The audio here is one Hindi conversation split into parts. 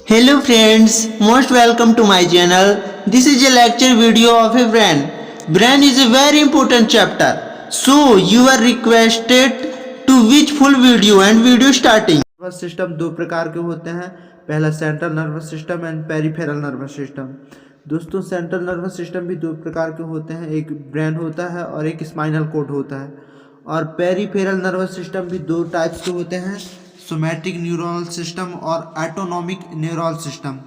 Hello friends, most welcome to my channel. This is a lecture video of a brain. Brain is a very important chapter. So you are requested to watch full video and video starting. Nervous system दो प्रकार के होते हैं। पहला central nervous system and peripheral nervous system. दोस्तों सेंट्रल नर्वस सिस्टम भी दो प्रकार के होते हैं, एक ब्रेन होता है और एक स्पाइनल कोड होता है। और पेरिफेरल नर्वस सिस्टम भी दो टाइप्स के होते हैं, सोमैटिक न्यूरल सिस्टम और ऑटोनॉमिक न्यूरल सिस्टम।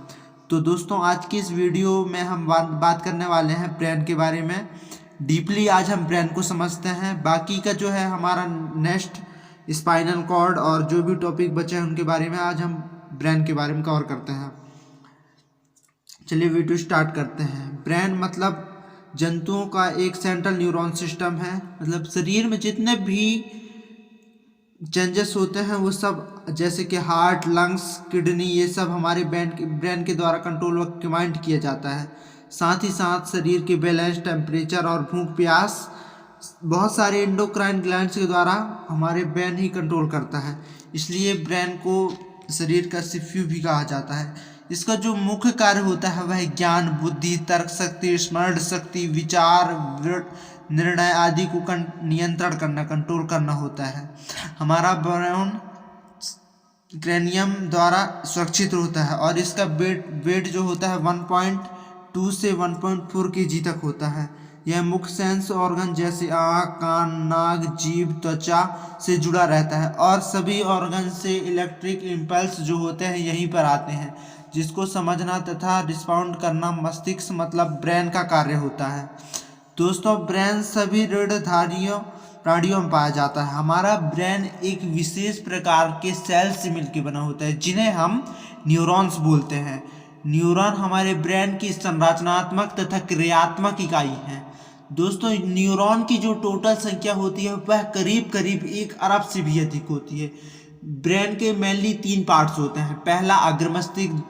तो दोस्तों आज की इस वीडियो में हम बात करने वाले हैं ब्रेन के बारे में। डीपली आज हम ब्रेन को समझते हैं, बाकी का जो है हमारा नेक्स्ट स्पाइनल कॉर्ड और जो भी टॉपिक बचे हैं उनके बारे में आज हम ब्रेन के बारे में कवर करते हैं। चलिए वीडियो स्टार्ट करते हैं। ब्रेन मतलब जंतुओं का एक सेंट्रल न्यूरॉन सिस्टम है। मतलब शरीर में जितने भी चेंजेस होते हैं वो सब, जैसे कि हार्ट, लंग्स, किडनी, ये सब हमारे ब्रेन के द्वारा कंट्रोल व कमांड किया जाता है। साथ ही साथ शरीर के बैलेंस, टेम्परेचर और भूख प्यास बहुत सारे एंडोक्राइन ग्लैंड्स के द्वारा हमारे ब्रेन ही कंट्रोल करता है। इसलिए ब्रेन को शरीर का सीपीयू भी कहा जाता है। इसका जो मुख्य कार्य होता है वह ज्ञान, बुद्धि, तर्क शक्ति, स्मरण शक्ति, विचार, निर्णय आदि को नियंत्रण करना, कंट्रोल करना होता है। हमारा ब्रेन क्रैनियम द्वारा सुरक्षित होता है और इसका वेट जो होता है 1.2 से 1.4 kg तक होता है। यह मुख्य सेंस ऑर्गन जैसे आँख, कान, नाक, जीभ, त्वचा से जुड़ा रहता है और सभी ऑर्गन से इलेक्ट्रिक इम्पल्स जो होते हैं यहीं पर आते हैं, जिसको समझना तथा रिस्पॉन्ड करना मस्तिष्क मतलब ब्रेन का कार्य होता है। दोस्तों ब्रेन सभी रीढ़धारियों प्राणियों में पाया जाता है। हमारा ब्रेन एक विशेष प्रकार के सेल से मिलकर बना होता है जिन्हें हम न्यूरॉन्स बोलते हैं। न्यूरॉन हमारे ब्रेन की संरचनात्मक तथा क्रियात्मक इकाई है। दोस्तों न्यूरॉन की जो टोटल संख्या होती है वह करीब करीब 1 अरब से भी अधिक होती है। ब्रेन के मेनली 3 पार्ट्स होते हैं। पहला अग्र मस्तिष्क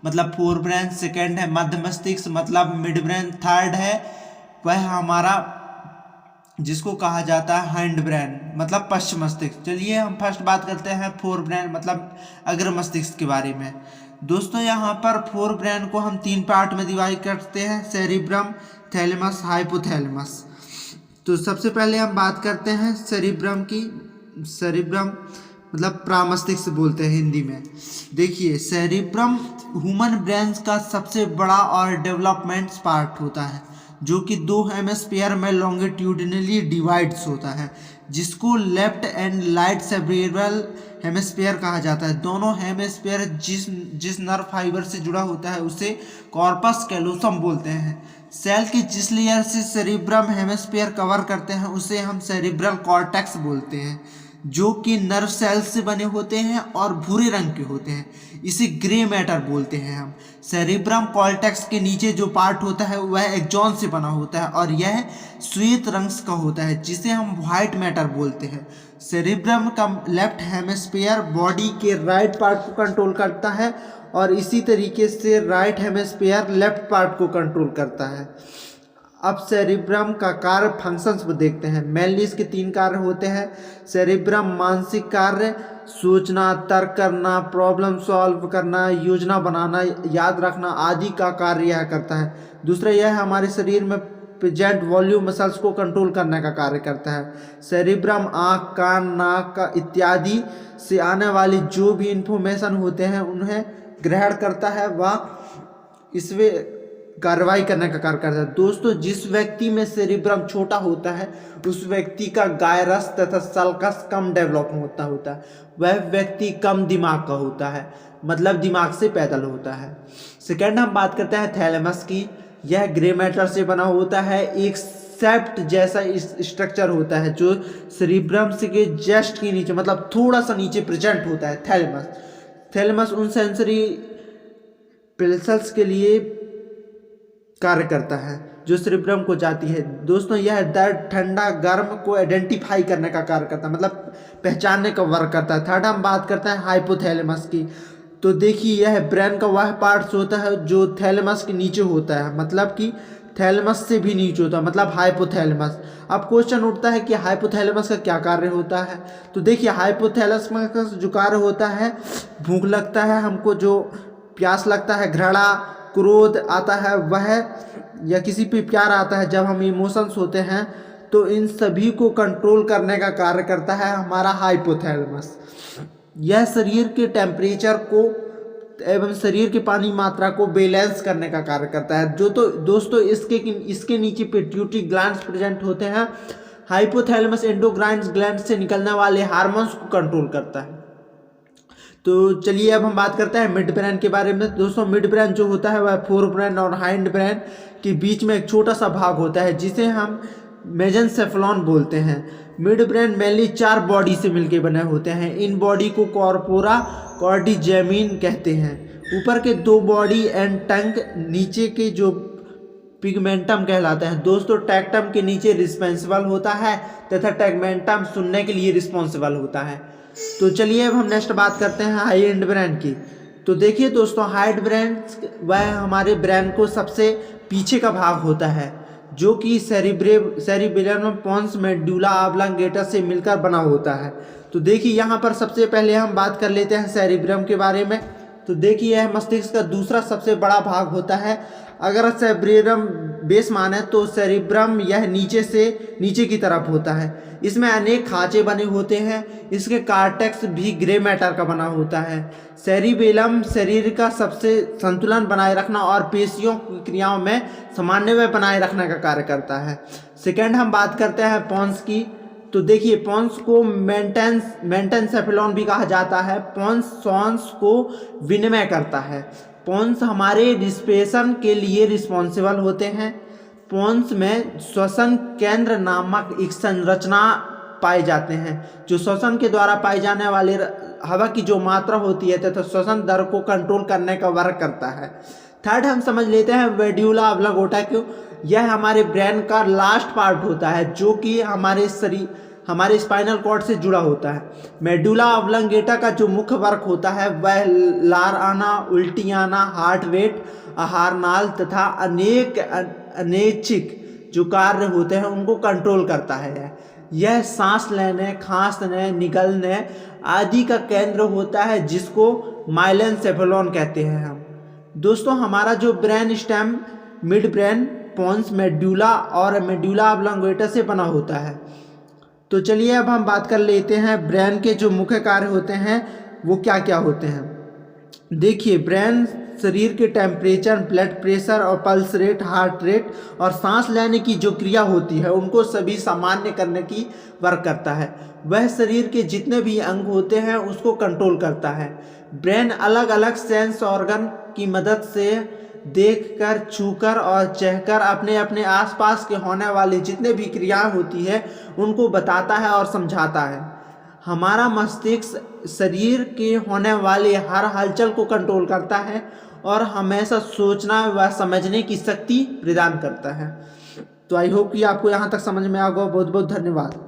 मतलब फोर ब्रेन, सेकेंड है मध्य मस्तिष्क मतलब मिड ब्रेन, थर्ड है वह हमारा जिसको कहा जाता है हैंड ब्रेन मतलब पश्चिम मस्तिष्क। चलिए हम फर्स्ट बात करते हैं फोर ब्रेन मतलब अग्र मस्तिष्क के बारे में। दोस्तों यहाँ पर फोर ब्रेन को हम 3 पार्ट में डिवाइड करते हैं, सेरिब्रम, थैलेमस, हाइपोथैलेमस। तो सबसे पहले हम बात करते हैं सेरिब्रम की। सेरिब्रम मतलब प्रामस्तिष्क बोलते हैं हिंदी में। देखिए सेरिब्रम ह्यूमन ब्रेन का सबसे बड़ा और डेवलपमेंट पार्ट होता है, जो कि 2 हेमिस्फीयर में लॉन्गिट्यूडिनली डिवाइड्स होता है, जिसको left and right cerebral hemisphere कहा जाता है। दोनों हेमिस्फीयर जिस नर्व फाइबर से जुड़ा होता है उसे कॉर्पस कैलोसम बोलते हैं। सेल की जिस लेयर से सेरिब्रम हेमिस्फीयर कवर करते हैं उसे हम सेरिब्रल कॉर्टेक्स बोलते हैं, जो कि नर्व सेल्स से बने होते हैं और भूरे रंग के होते हैं। इसे ग्रे मैटर बोलते हैं हम। सेरिब्रम कॉर्टेक्स के नीचे जो पार्ट होता है वह एक्सॉन से बना होता है और यह श्वेत रंग का होता है, जिसे हम व्हाइट मैटर बोलते हैं। सेरिब्रम का लेफ्ट हेमिस्फीयर बॉडी के राइट पार्ट को कंट्रोल करता है और इसी तरीके से राइट हेमिस्फीयर लेफ्ट पार्ट को कंट्रोल करता है। अब सेरिब्रम का कार्य फंक्शंस को देखते हैं। मेनली इसके 3 कार्य होते हैं। सेरिब्रम मानसिक कार्य, सोचना, तर्क करना, प्रॉब्लम सॉल्व करना, योजना बनाना, याद रखना आदि का कार्य यह करता है। दूसरा यह हमारे शरीर में प्रेजेंट वॉल्यूम मसल्स को कंट्रोल करने का कार्य करता है। सेरिब्रम आँख, कान, नाक का इत्यादि से आने वाली जो भी इंफॉर्मेशन होते हैं उन्हें ग्रहण करता है व इसमें कार्रवाई करने का कार्य करता है। दोस्तों जिस व्यक्ति में सेरिब्रम छोटा होता है उस व्यक्ति का गायरस तथा सल्कस कम डेवलप होता है। वह व्यक्ति कम दिमाग का होता है, मतलब दिमाग से पैदल होता है। सेकेंड हम बात करते हैं थैलेमस की। यह ग्रे मैटर से बना होता है। एक सेप्ट जैसा स्ट्रक्चर होता है जो सेरिब्रम से के जस्ट के नीचे मतलब थोड़ा सा नीचे प्रेजेंट होता है। थैलेमस उन सेंसरी पल्सेस के लिए कार्य करता है जो सेरिब्रम को जाती है। दोस्तों यह दर्द, ठंडा, गर्म को आइडेंटिफाई करने का कार्य करता है, मतलब पहचानने का वर्क करता है। थर्ड हम बात करते हैं हाइपोथैलेमस की। तो देखिए यह ब्रेन का वह पार्ट्स होता है जो थैलेमस के नीचे होता है, मतलब कि थैलेमस से भी नीचे होता है, मतलब हाइपोथैलेमस। अब क्वेश्चन उठता है कि हाइपोथैलेमस का क्या कार्य होता है। तो देखिए हाइपोथैलेमस का जो कार्य होता है, भूख लगता है हमको जो प्यास लगता है, घृणा, क्रोध आता है वह, या किसी पे प्यार आता है, जब हम इमोशंस होते हैं, तो इन सभी को कंट्रोल करने का कार्य करता है हमारा हाइपोथैलेमस। यह शरीर के टेम्परेचर को एवं शरीर की पानी मात्रा को बैलेंस करने का कार्य करता है। जो तो दोस्तों इसके नीचे पिट्यूटरी ग्लैंड्स प्रेजेंट होते हैं। हाइपोथैलेमस एंडोक्राइन ग्लैंड से निकलने वाले हार्मोन्स को कंट्रोल करता है। तो चलिए अब हम बात करते हैं मिड ब्रेन के बारे में। दोस्तों मिड ब्रेन जो होता है वह फोर ब्रेन और हाइंड ब्रेन के बीच में एक छोटा सा भाग होता है जिसे हम मेजेंसेफेलॉन बोलते हैं। मिड ब्रेन मेनली 4 बॉडी से मिलकर बने होते हैं। इन बॉडी को कॉर्पोरा कॉर्डिजेमिन कहते हैं। ऊपर के 2 बॉडी एंड टंग, नीचे के जो पिगमेंटम कहलाता है। दोस्तों टैक्टम के नीचे रिस्पॉन्सिबल होता है तथा टैगमेंटम सुनने के लिए रिस्पॉन्सिबल होता है। तो चलिए अब हम नेक्स्ट बात करते हैं हाइंड ब्रेन की। तो देखिए दोस्तों हाइंड ब्रेन वह हमारे ब्रेन को सबसे पीछे का भाग होता है जो कि सेरिबेलम पोन्स मेडुला ऑब्लांगेटा से मिलकर बना होता है। तो देखिए यहाँ पर सबसे पहले हम बात कर लेते हैं सेरिब्रम के बारे में। तो देखिए यह मस्तिष्क का दूसरा सबसे बड़ा भाग होता है। अगर सेरिब्रम बेस माने तो सेरिब्रम यह नीचे की तरफ होता है। इसमें अनेक खांचे बने होते हैं। इसके कार्टेक्स भी ग्रे मैटर का बना होता है। सेरिबेलम शरीर का सबसे संतुलन बनाए रखना और पेशियों की क्रियाओं में समन्वय बनाए रखने का कार्य करता है। सेकेंड हम बात करते हैं पोन्स की। तो देखिए पोन्स को मेंटेनसेफेलॉन भी कहा जाता है। पोन्स सॉन्स को विनिमय करता है। पोन्स हमारे रिस्पिरेशन के लिए रिस्पॉन्सिबल होते हैं। पोन्स में श्वसन केंद्र नामक एक संरचना पाए जाते हैं जो श्वसन के द्वारा पाए जाने वाले हवा की जो मात्रा होती है तथा श्वसन दर को कंट्रोल करने का वर्क करता है। थर्ड हम समझ लेते हैं मेडुला ऑब्लांगेटा को। यह हमारे ब्रेन का लास्ट पार्ट होता है जो कि हमारे स्पाइनल कॉर्ड से जुड़ा होता है। मेडुला ऑब्लांगेटा का जो मुख्य वर्क होता है वह लार आना, उल्टी आना, हार्ट रेट, आहार नाल तथा अनैच्छिक जो कार्य होते हैं उनको कंट्रोल करता है। यह सांस लेने, खांसने, निगलने आदि का केंद्र होता है जिसको माइलेनसेफेलॉन कहते हैं हम। दोस्तों हमारा जो brain stem midbrain, pons, medulla और मेडुला ऑब्लांगेटा से बना होता है। तो चलिए अब हम बात कर लेते हैं ब्रेन के जो मुख्य कार्य होते हैं वो क्या क्या होते हैं। देखिए ब्रेन शरीर के टेम्परेचर, ब्लड प्रेशर और पल्स रेट, हार्ट रेट और सांस लेने की जो क्रिया होती है उनको सभी सामान्य करने की वर्क करता है। वह शरीर के जितने भी अंग होते हैं उसको कंट्रोल करता है। ब्रेन अलग अलग सेंस ऑर्गन की मदद से देखकर, छूकर और चखकर अपने अपने आसपास के होने वाली जितने भी क्रियाएं होती है उनको बताता है और समझाता है। हमारा मस्तिष्क शरीर के होने वाले हर हलचल को कंट्रोल करता है और हमेशा सोचना व समझने की शक्ति प्रदान करता है। तो आई होप कि आपको यहाँ तक समझ में आ गया। बहुत बहुत धन्यवाद।